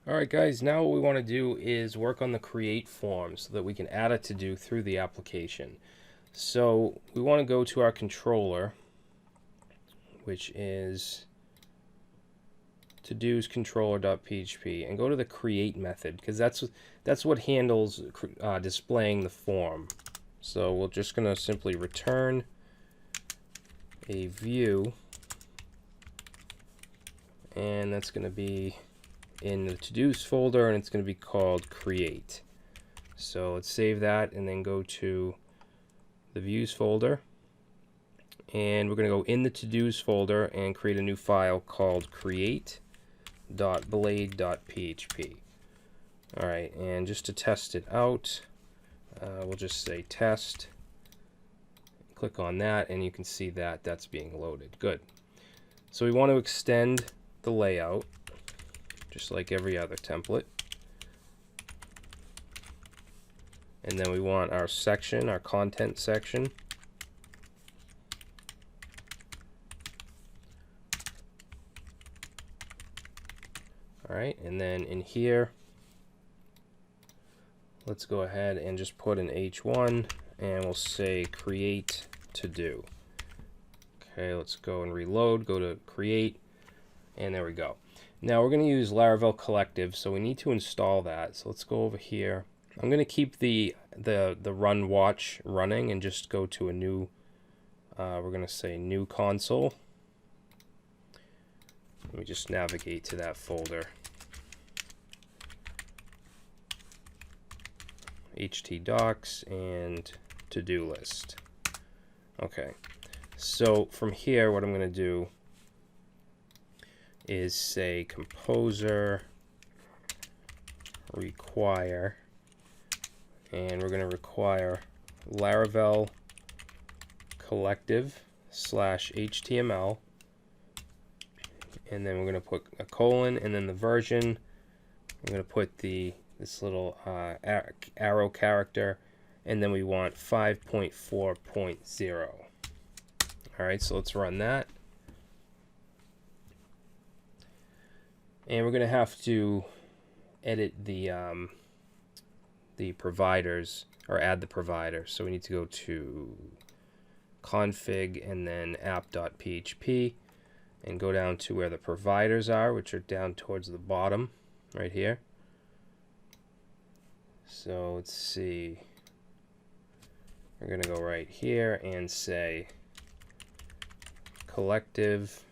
Alright guys, now what we want to do is work on the create form so that we can add a to-do through the application. So we want to go to our controller, which is todos controller.php, and go to the create method, because that's what handles displaying the form. So we're just going to simply return a view, and that's going to be in the to-dos folder, and it's going to be called create. So let's save that and then go to the views folder, and we're going to go in the to-dos folder and create a new file called create.blade.php. Alright, and just to test it out, we'll just say test, click on that, and you can see that that's being loaded. Good. So we want to extend the layout just like every other template. And then we want our section, our content section. Alright, and then in here, let's go ahead and just put an H1, and we'll say create to do. Okay, let's go and reload, go to create, and there we go. Now we're going to use Laravel Collective, so we need to install that. So let's go over here. I'm going to keep the run watch running and just go to a new, we're going to say new console. Let me just navigate to that folder. htdocs and to-do list. Okay, so from here what I'm going to do is say composer require, and we're going to require Laravel collective /HTML, and then we're going to put a colon, and then the version, we're going to put this little arrow character, and then we want 5.4.0. Alright, so let's run that. And we're going to have to edit the providers, or add the providers. So we need to go to config and then app.php and go down to where the providers are, which are down towards the bottom right here. So let's see. We're going to go right here and say collective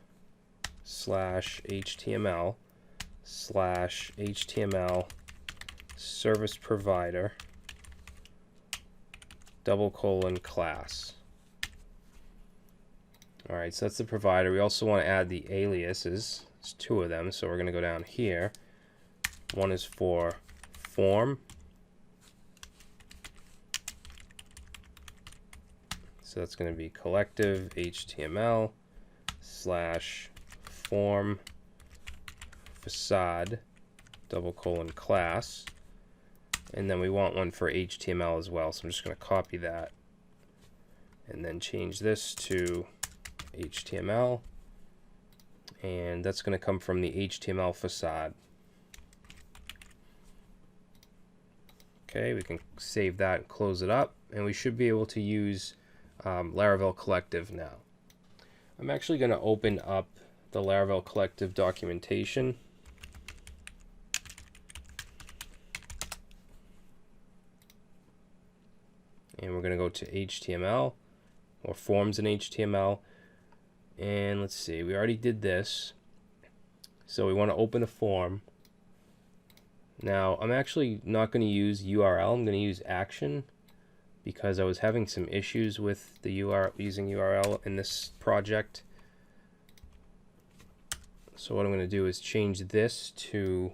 /HTML /HTML service provider :class. Alright, so that's the provider. We also want to add the aliases. There's two of them, so we're going to go down here. One is for form. So that's going to be collective HTML /form facade :class, and then we want one for HTML as well, so I'm just going to copy that and then change this to HTML, and that's going to come from the HTML facade. Okay, we can save that and close it up, and we should be able to use Laravel Collective now. I'm actually going to open up the Laravel Collective documentation. And we're going to go to HTML, or forms in HTML. And let's see, we already did this. So we want to open a form. Now, I'm actually not going to use URL, I'm going to use action, because I was having some issues with the using URL in this project. So what I'm going to do is change this to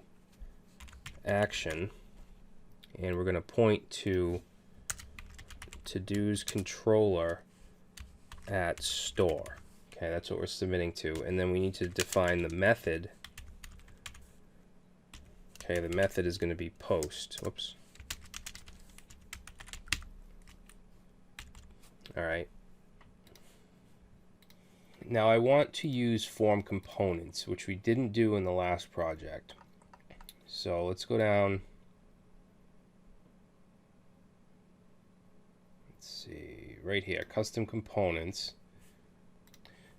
action, and we're going to point to todos controller at store. Okay, that's what we're submitting to, and then we need to define the method. Okay, the method is going to be post. Whoops. Alright. Now I want to use form components, which we didn't do in the last project. So let's go down. Let's see, right here, custom components.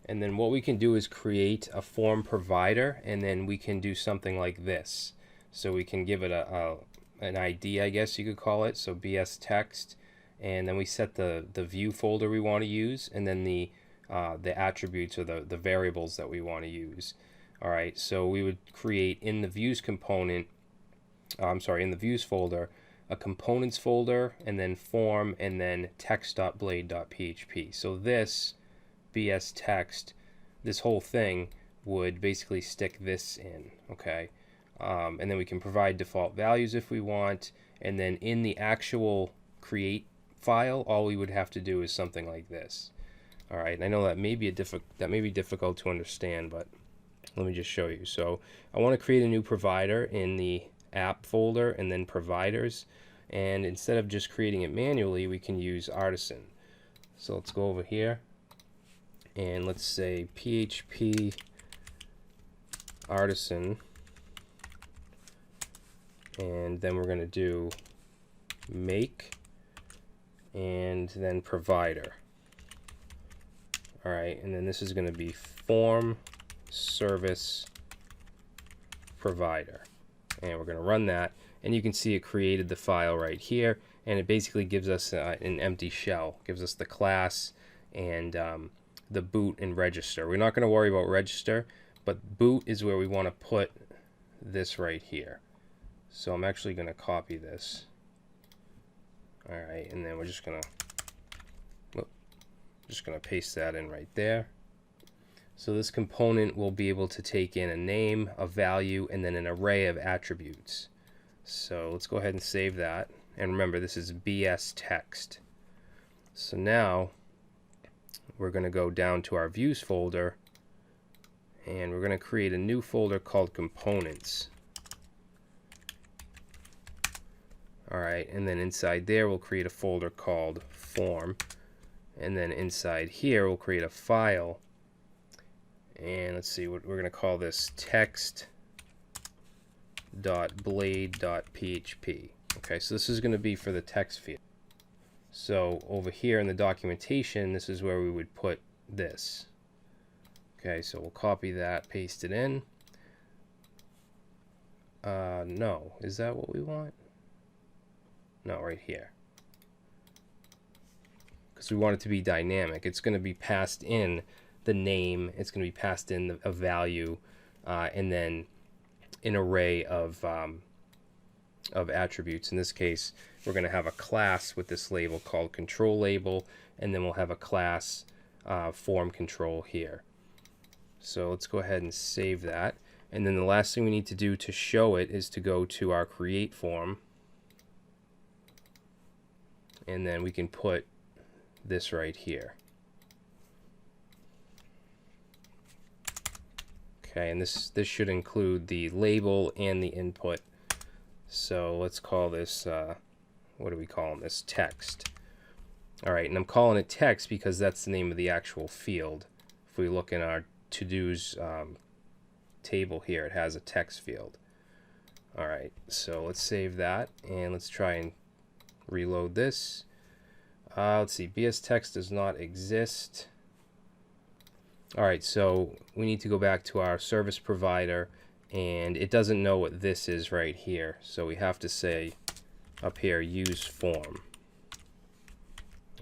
And then what we can do is create a form provider, and then we can do something like this. So we can give it an ID, I guess you could call it. So BS text, and then we set the view folder we want to use, and then the attributes or the variables that we want to use. All right, so we would create in the views component, in the views folder, a components folder, and then form, and then text.blade.php. So this BS text, this whole thing would basically stick this in, okay? And then we can provide default values if we want, and then in the actual create file, all we would have to do is something like this. All right, and I know that may be difficult to understand, but let me just show you. So I want to create a new provider in the app folder and then providers, and instead of just creating it manually, we can use Artisan. So let's go over here and let's say PHP Artisan, and then we're going to do make and then provider. All right, and then this is going to be form service provider, and we're going to run that, and you can see it created the file right here, and it basically gives us an empty shell, gives us the class and the boot and register. We're not going to worry about register, but boot is where we want to put this right here. So I'm actually going to copy this. All right, and then we're just going to paste that in right there. So this component will be able to take in a name, a value, and then an array of attributes. So let's go ahead and save that. And remember, this is BS text. So now we're going to go down to our views folder, and we're going to create a new folder called components. All right, and then inside there we'll create a folder called form, and then inside here we'll create a file, and let's see, what we're going to call this text.blade.php. Okay, so this is going to be for the text field. So over here in the documentation, this is where we would put this. Okay, so we'll copy that, paste it in. No, is that what we want? No, right here. Because we want it to be dynamic. It's going to be passed in the name, it's going to be passed in a value, and then an array of attributes. In this case, we're going to have a class with this label called control label, and then we'll have a class form control here. So let's go ahead and save that. And then the last thing we need to do to show it is to go to our create form, and then we can put this right here. Okay, and this should include the label and the input. So let's call this, what do we call this? Text. All right, and I'm calling it text because that's the name of the actual field. If we look in our to-dos table here, it has a text field. All right, so let's save that, and let's try and reload this. Let's see, BS text does not exist. All right, so we need to go back to our service provider, and it doesn't know what this is right here. So we have to say up here, use form.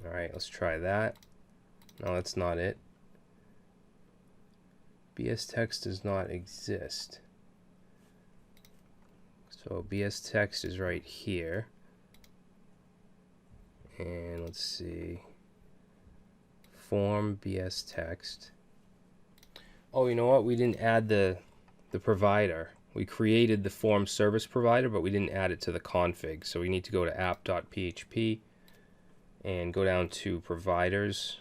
All right, let's try that. No, that's not it. BS text does not exist. So BS text is right here. And let's see, form BS text. Oh, you know what? We didn't add the provider. We created the form service provider, but we didn't add it to the config. So we need to go to app.php and go down to providers.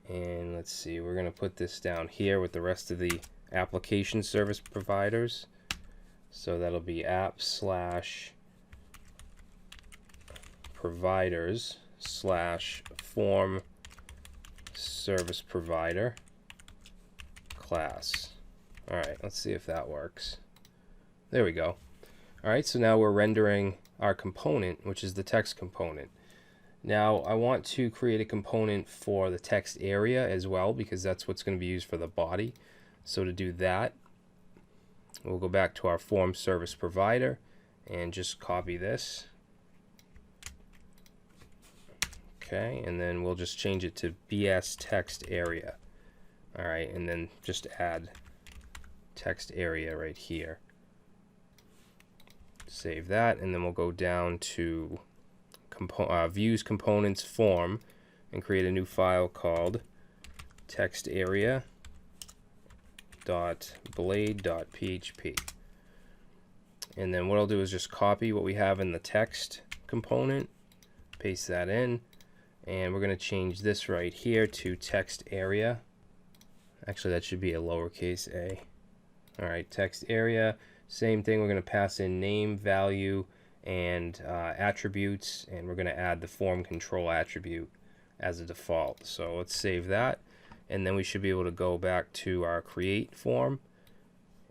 And let's see, we're going to put this down here with the rest of the application service providers. So that'll be app/providers/form service provider class. All right, let's see if that works. There we go. All right, so now we're rendering our component, which is the text component. Now I want to create a component for the text area as well, because that's what's going to be used for the body. So to do that, we'll go back to our form service provider and just copy this. Okay, and then we'll just change it to BS text area. All right, and then just add text area right here. Save that, and then we'll go down to views components form and create a new file called text area .blade.php. And then what I'll do is just copy what we have in the text component, paste that in, and we're going to change this right here to text area. Actually, that should be a lowercase a. All right, text area. Same thing, we're going to pass in name, value, and attributes, and we're going to add the form control attribute as a default. So let's save that, and then we should be able to go back to our create form,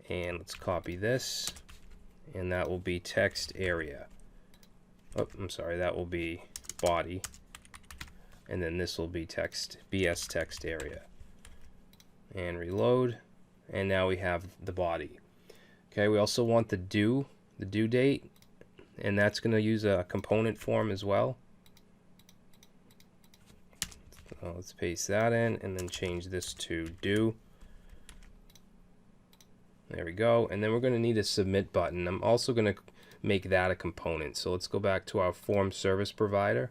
and let's copy this, and that will be text area. Oh, I'm sorry, that will be body, and then this will be text, BS text area. And reload, and now we have the body. Okay, we also want the due date, and that's going to use a component form as well. So let's paste that in and then change this to due. There we go, and then we're going to need a submit button. I'm also going to make that a component. So let's go back to our form service provider,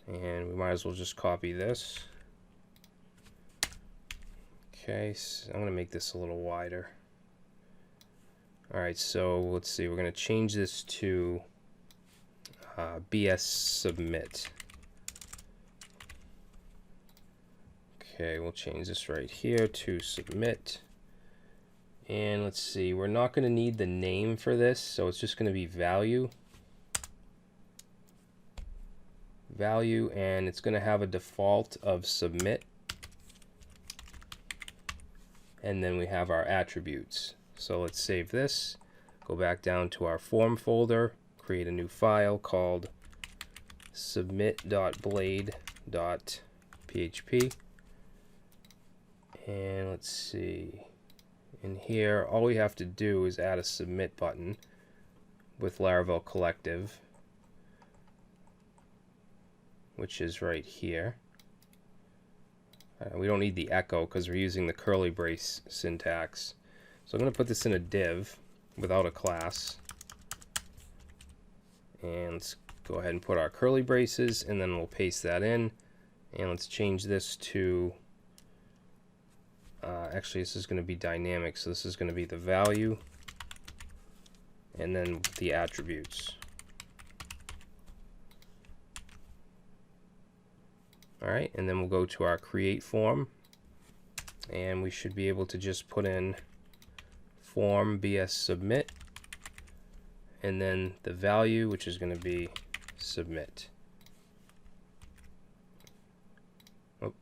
and we might as well just copy this. Okay, so I'm going to make this a little wider. Alright, so let's see, we're going to change this to BS submit. Okay, we'll change this right here to submit. And let's see, we're not going to need the name for this, so it's just going to be value. Value, and it's going to have a default of submit. And then we have our attributes. So let's save this, go back down to our form folder, create a new file called submit.blade.php. And let's see, in here all we have to do is add a submit button with Laravel Collective, which is right here. We don't need the echo because we're using the curly brace syntax. So I'm going to put this in a div without a class. And let's go ahead and put our curly braces, and then we'll paste that in. And let's change this to, actually this is going to be dynamic, so this is going to be the value and then the attributes. Alright, and then we'll go to our create form, and we should be able to just put in form BS submit, and then the value, which is going to be submit. Oh.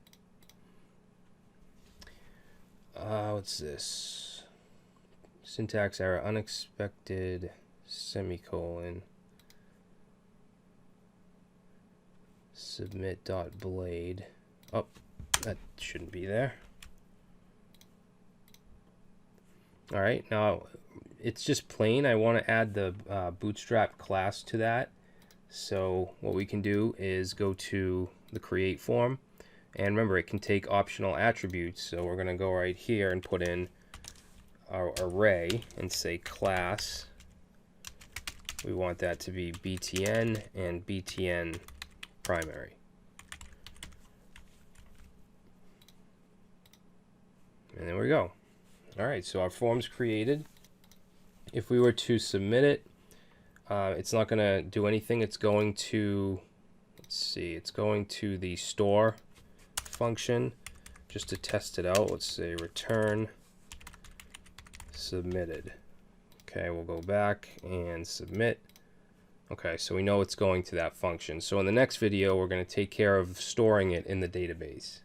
What's this? Syntax error, unexpected semicolon. Submit.blade. Oh, that shouldn't be there. Alright, now it's just plain. I want to add the bootstrap class to that. So what we can do is go to the create form, and remember it can take optional attributes, so we're going to go right here and put in our array and say class. We want that to be btn and btn primary. And there we go. Alright, so our form's created. If we were to submit it, it's not going to do anything. It's going to, let's see, it's going to the store function just to test it out. Let's say return submitted. Okay, we'll go back and submit. Okay, so we know it's going to that function. So in the next video, we're going to take care of storing it in the database.